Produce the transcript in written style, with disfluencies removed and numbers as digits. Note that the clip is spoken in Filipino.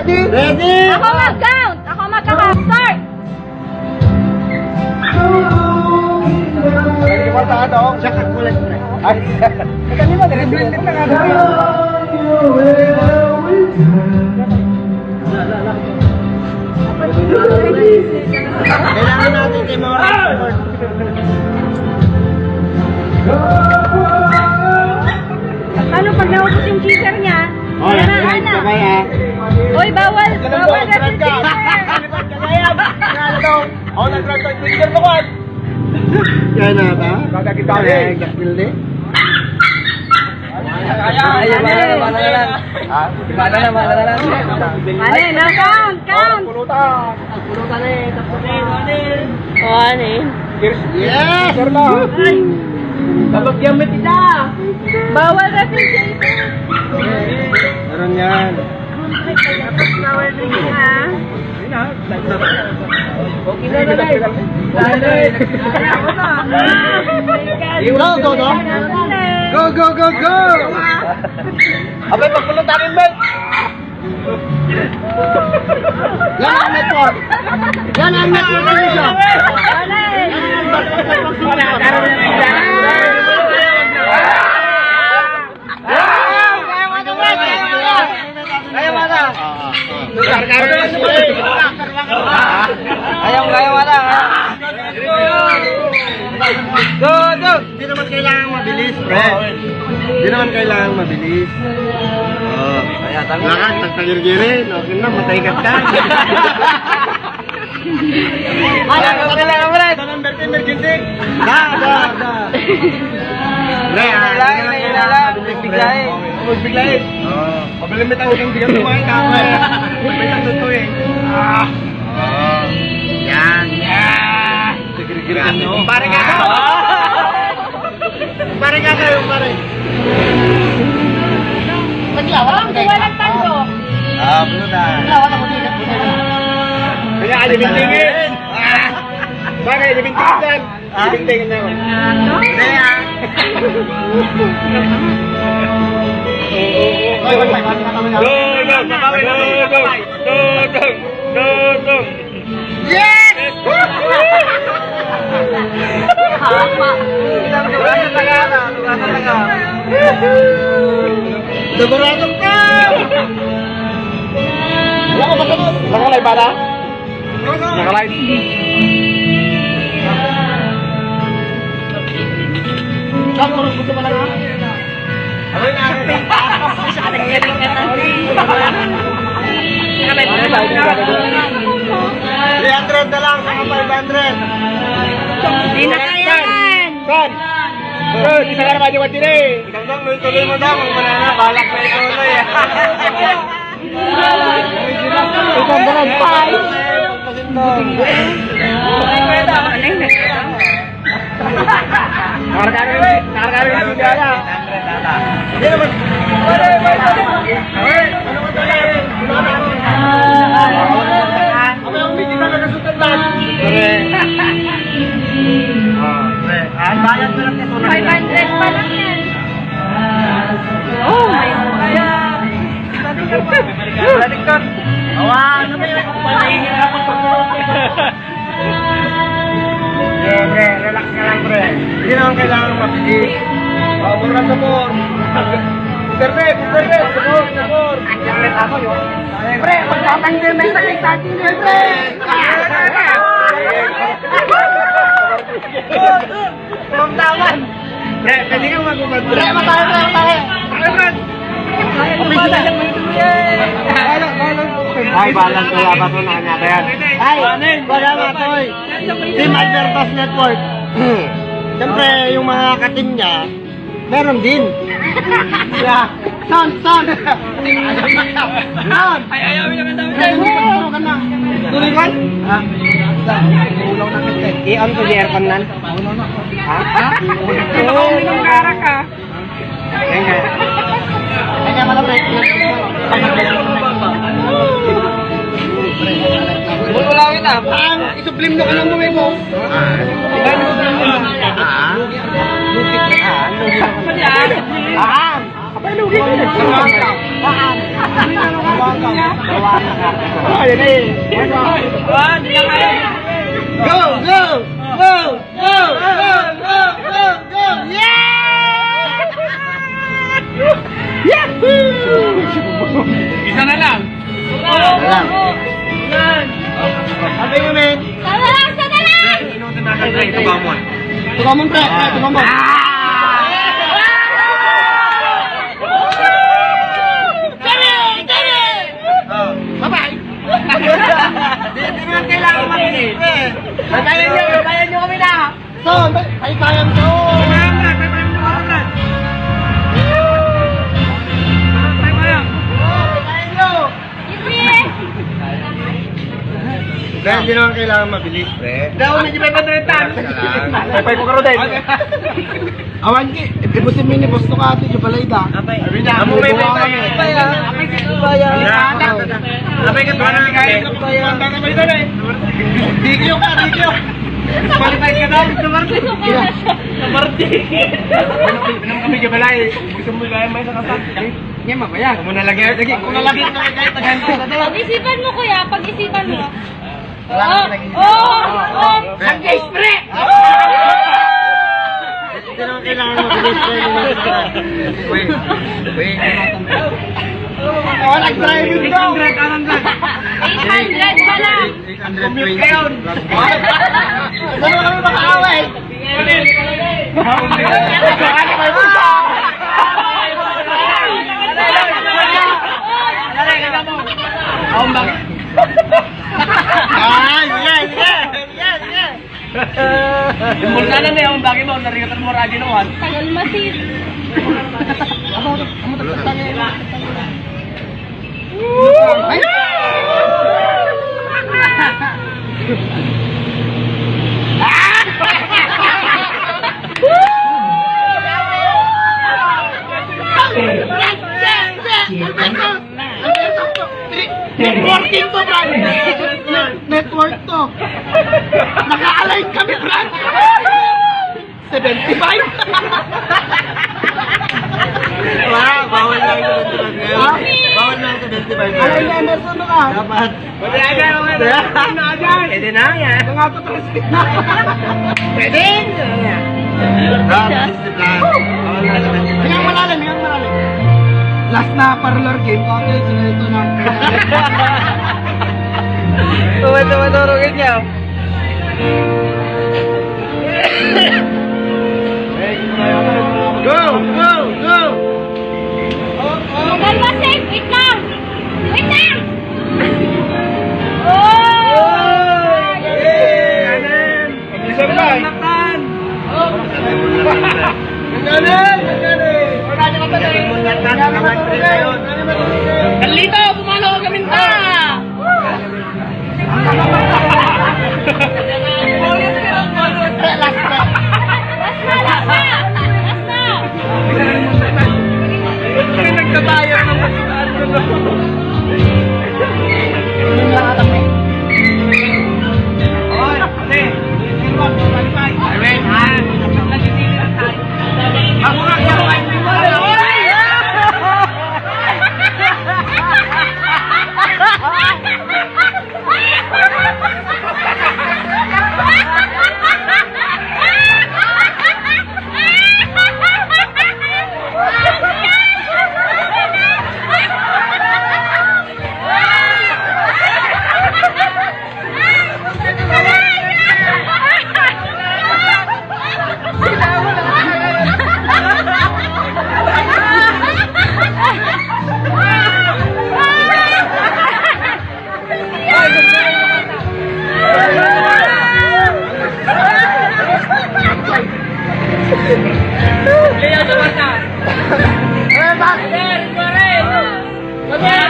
Ready? Ready? Ako mag-count! Ako mag-count! Start! Ready mo ta daw. Siya kagulat mo. Ay. Kani mo dire blend na kada. Kailangan natin kay mga record. Ano pag naubos yung cheeser niya? Oh, Yan na, ano? Uy, bawal! Bawal na yung cheeser! Oh, nag-run to cheeser ko kon. Yan na ta. Kada kita eh, gaspilde. Ayan na lang. Ha? Ano, no? Count! Count! Pulutan. Pulutan eh. Tapos eh. O, ano eh? Yes! Sir na. Babagyan mo tita! Bawal na yung cheeser! Meron yan. Tapos bawal na yun ha? Okay na na. Go, go, go. Go, go, go, go! Abay, pagpulutanin mo! Yan ang network! Yan ang network ng isa! Kaya mana? Ayaw mana? Go, go! Hindi naman kailangan mabilis, pre. Hindi naman kailangan mabilis. Oh, lakad, tagtagir-girin. Okay na, matay ka ka. Kailangan mo na. Ito number 10, emergency. Da. Biglayin. Biglayin. Mabilimit ang utang bigyan mo. May ang tuto eh. Yan. Pare ka ka. Pare ka kayo, pare. Walang tando! Bunutan. Kaya alibintingin. Bakit alibintingin dyan? Alibintingin na ako. Kaya. Yes! Nagulatong ka! Wala ko masunod. Nakalay ba na? Nakalay. Saan mo gusto mo lang ha? Ano yung akin? Sa kanagaling ka na. 300 na lang, saka 500. Hindi na kaya yan! Saan? Di sa karama di wati rin. Ikaw lang, tuloy mo daw. Kung wala na, balak na ito uloy. Ikaw ba nag-pay? Nakaragari na siya na. Hindi naman. Ako yung hindi na nagasutundan. Bayad mo lang ito. 500 pa lang yan. Oh my God. Baliktad. Awa, ano ba yun? Pre, relax ka lang, pre. Hindi naman kailangan mabilis. Mura support. Internet, support. Internet ako yun. Pre, magtatanggal na sa kita din, pre. Pamtawan. Pre, pwede kang magubad. Pre, matay. Ay, balang kaya ba ito na yan? Ay, wala na ito eh. Team Advertise Network. Siyempre, yung mga katim niya, meron din. Yeah. Son! Ay, ayaw yung ka na. Tuloy ka? Ha? Ulaw na kita. I-on ko yung aircon nan? Ha? Oo, minong kara ka. Kaya malapit. Bululawin na. Isublim na ka ng buhay mo. Lugit na. Kapag lugit na. Ayan eh. Go! Go! Go! Go! Go! Go! Go! Go! Yeah! Yahoo! Isa na lang. Sabi mo, men. Sana lang, sana lang! Inutin natin tayo. Tumamon. Tumamon, pre. Tumamon. Bye-bye! Hindi naman kailangan makinig, pre. Kaya nyo kami na! So, ay kayang to. Kaya hindi naman kailangan mabilis, pre. Daw, medyo may patretan. Pay ko karo din. Awan ki, ibutin mo ni boss to ka ato yung balay da. Amo may patretan. Apay sa kubaya. Apay ka ba na kaya? Panta ka ba ito na eh? Digyo ka, digyo. Qualified ka daw. Namarti. Pinam kami kabalay. Gusto mo kaya may nakasat. Nga mabaya. Kung na lagi. Kung na lagi na kaya taganto na daw. Pag-isipan mo kuya, pag-isipan mo. Hanggang spray! Hindi naman kailangan mabilis, pre. Wait. Oh, nag-driving daw. 800 pala. 820. Ngayon. Saan mo kami makaaway? Ang bakit? Ay, sige. Yung mursalan na yung bagay mo, narigatan mo radyo naman. Tagal masid. Networking to, Brad! Network to! Naka-align kami, Brad! 75? Wow, bawal lang sa 75 ngayon. Bawal lang sa 75 ngayon. Align na, Emerson ka? Dapat. Pwede na dyan. Pwede na yan. Ito nga ito, transpit na. Pwede. Brad, this is the plan. Bawal lang sa 75. Hingang malalim. Last na parlor game. Okay, so ito na. Tumatulogin niya. Go! Tagal masid. Wait lang. Isang ba? Kalito, pumalo ka kaminta! Last na. May nagkatayan ng masitaan ko na. Oy, ate! Qualify! Alright, ha? Nagsisilip na tayo. Ako nga, qualify! Leo,